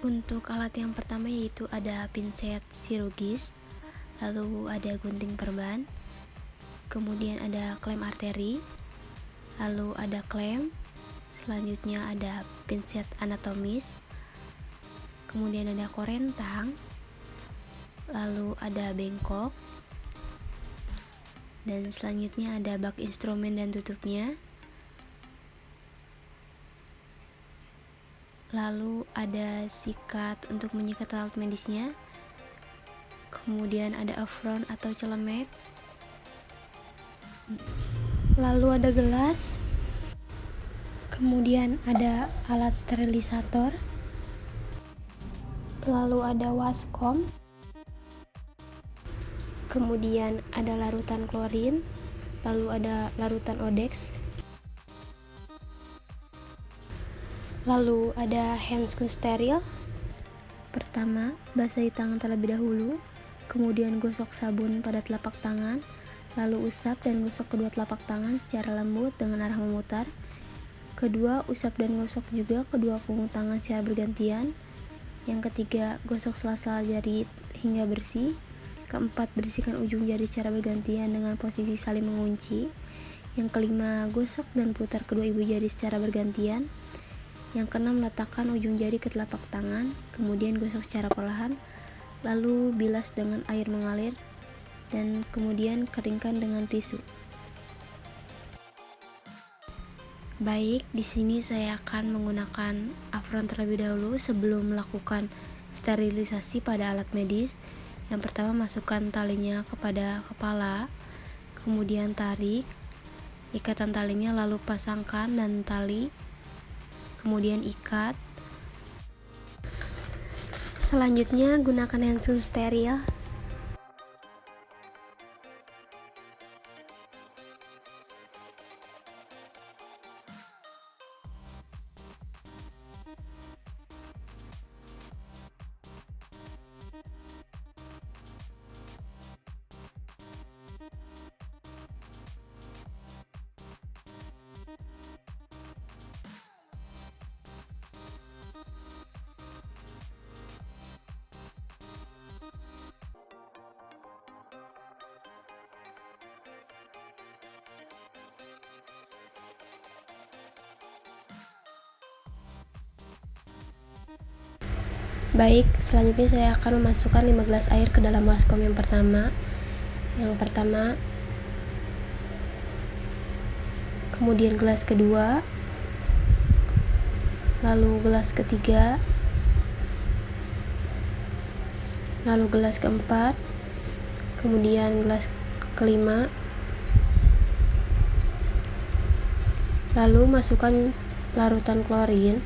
Untuk alat yang pertama yaitu ada pinset chirurgis, lalu ada gunting perban, kemudian ada klem arteri, lalu ada klem, selanjutnya ada pinset anatomis, kemudian ada korentang, lalu ada bengkok, dan selanjutnya ada bak instrumen dan tutupnya. Lalu ada sikat untuk menyikat alat medisnya, kemudian ada apron atau celemek, lalu ada gelas, kemudian ada alat sterilisator, lalu ada waskom, kemudian ada larutan klorin, lalu ada larutan odex, lalu ada handscoon steril. Pertama, basahi tangan terlebih dahulu, kemudian gosok sabun pada telapak tangan, lalu usap dan gosok kedua telapak tangan secara lembut dengan arah memutar. Kedua, usap dan gosok juga kedua punggung tangan secara bergantian. Yang ketiga, gosok sela-sela jari hingga bersih. Keempat, bersihkan ujung jari secara bergantian dengan posisi saling mengunci. Yang kelima, gosok dan putar kedua ibu jari secara bergantian. Yang keenam, letakkan ujung jari ke telapak tangan, kemudian gosok secara perlahan, lalu bilas dengan air mengalir, dan kemudian keringkan dengan tisu. Baik, di sini saya akan menggunakan apron terlebih dahulu sebelum melakukan sterilisasi pada alat medis. Yang pertama, masukkan talinya kepada kepala, kemudian tarik ikatan talinya, lalu pasangkan dan tali, kemudian ikat. Selanjutnya, gunakan handscoon steril. Baik, selanjutnya saya akan memasukkan 5 gelas air ke dalam waskom yang pertama. Kemudian gelas kedua, lalu gelas ketiga, lalu gelas keempat, kemudian gelas kelima, lalu masukkan larutan klorin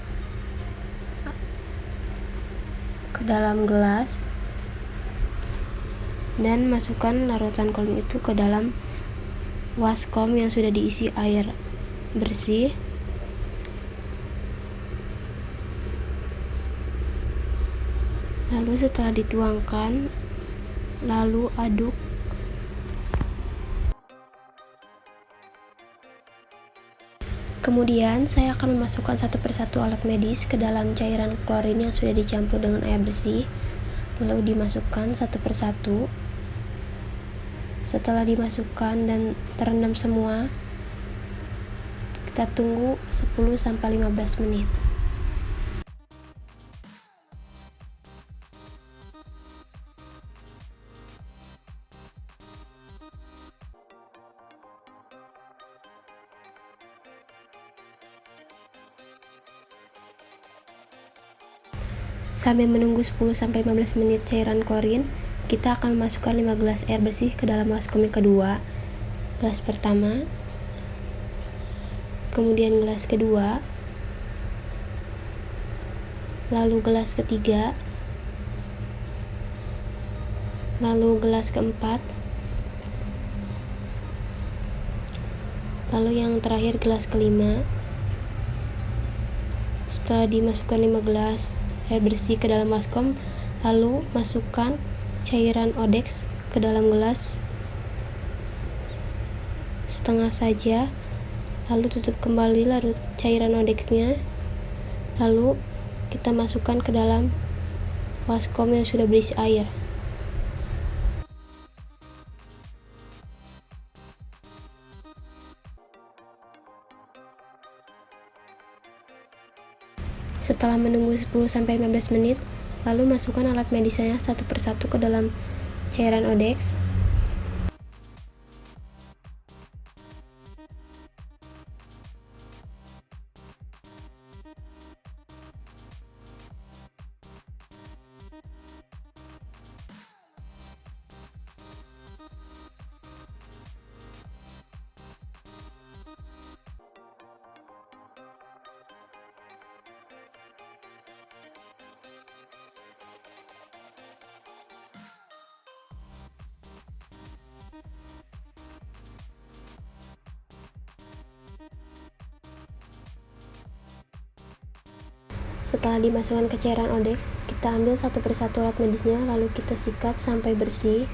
ke dalam gelas dan masukkan larutan klorin itu ke dalam waskom yang sudah diisi air bersih. Lalu setelah dituangkan, lalu aduk. Kemudian saya akan memasukkan satu persatu alat medis ke dalam cairan klorin yang sudah dicampur dengan air bersih, lalu dimasukkan satu persatu. Setelah dimasukkan dan terendam semua, kita tunggu 10-15 menit. Sambil menunggu 10-15 menit cairan klorin, kita akan memasukkan 5 gelas air bersih ke dalam waskom yang kedua. Gelas pertama, kemudian gelas kedua, lalu gelas ketiga, lalu gelas keempat, lalu yang terakhir gelas kelima. Setelah dimasukkan 5 gelas air bersih ke dalam waskom, lalu masukkan cairan odex ke dalam gelas setengah saja, lalu tutup kembali larut cairan odexnya, lalu kita masukkan ke dalam baskom yang sudah berisi air. Setelah menunggu 10-15 menit, lalu masukkan alat medisnya satu persatu ke dalam cairan Odex. Setelah dimasukkan ke cairan Odex, kita ambil satu persatu alat medisnya lalu kita sikat sampai bersih.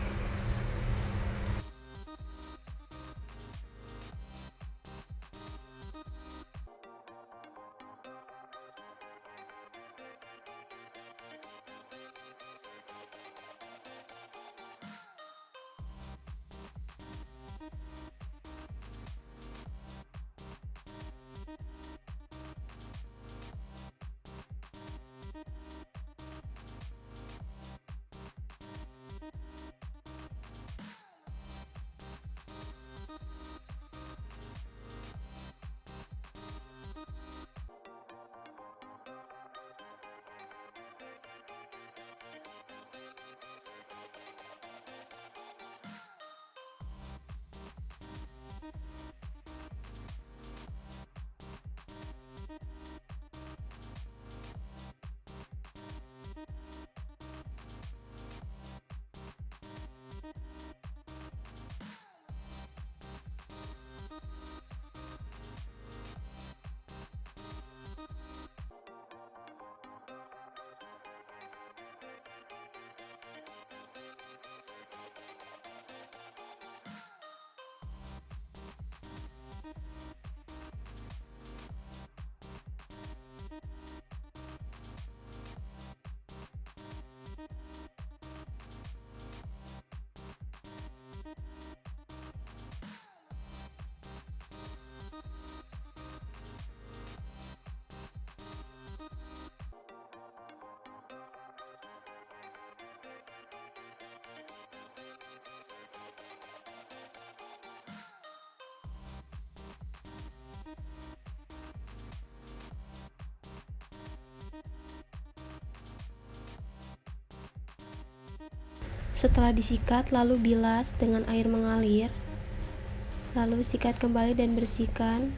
Setelah disikat, lalu bilas dengan air mengalir, lalu sikat kembali dan bersihkan.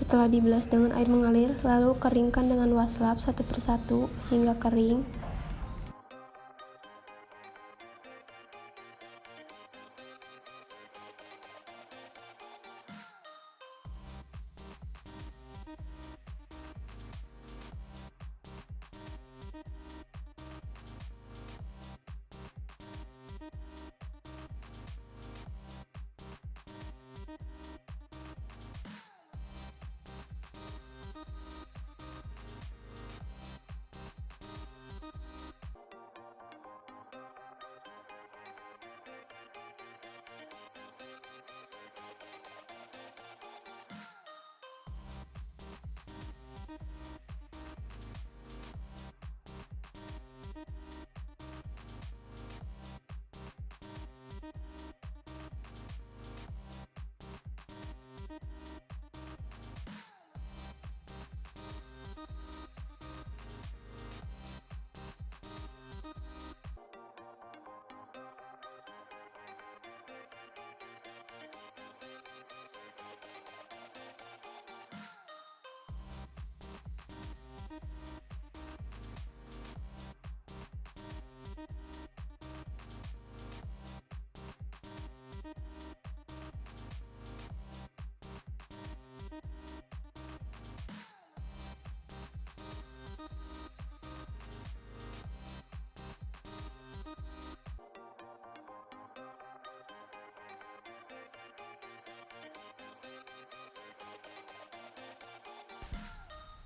Setelah dibilas dengan air mengalir, lalu keringkan dengan waslap satu persatu hingga kering.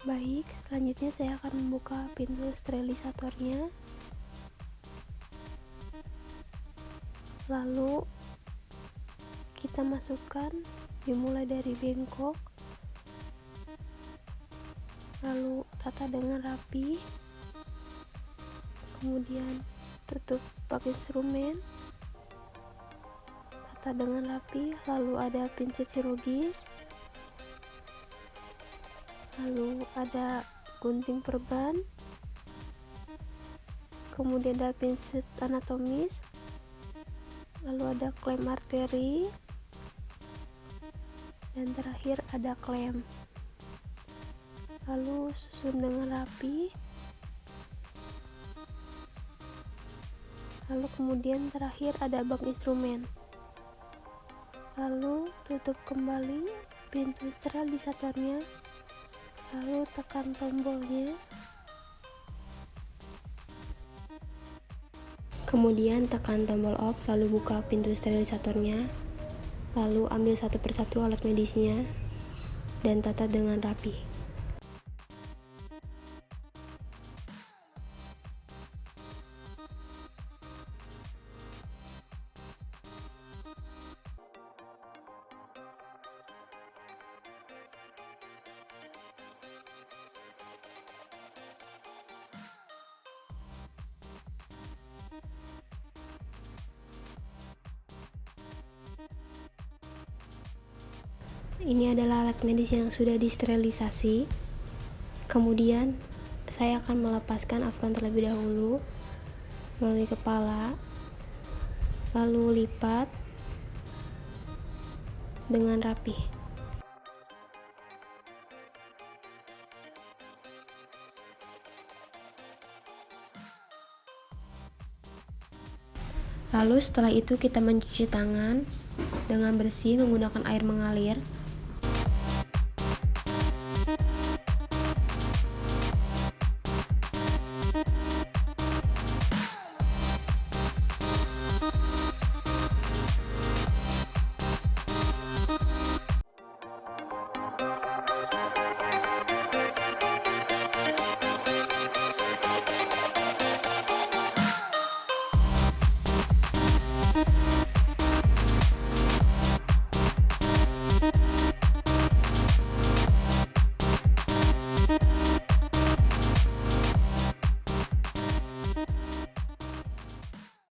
Baik, selanjutnya saya akan membuka pintu sterilisatornya. Lalu kita masukkan, dimulai dari bengkok, lalu tata dengan rapi, kemudian tutup bak instrumen, tata dengan rapi, lalu ada pinset chirurgis, lalu ada gunting perban, kemudian ada pinset anatomis, lalu ada klem arteri, dan terakhir ada klem. Lalu susun dengan rapi, lalu kemudian terakhir ada bak instrumen, lalu tutup kembali pintu sterilisatornya, lalu tekan tombolnya, kemudian tekan tombol off, lalu buka pintu sterilisatornya, lalu ambil satu persatu alat medisnya dan tata dengan rapi. Ini adalah alat medis yang sudah disterilisasi. Kemudian saya akan melepaskan apron terlebih dahulu melalui kepala, lalu lipat dengan rapi. Lalu setelah itu kita mencuci tangan dengan bersih menggunakan air mengalir.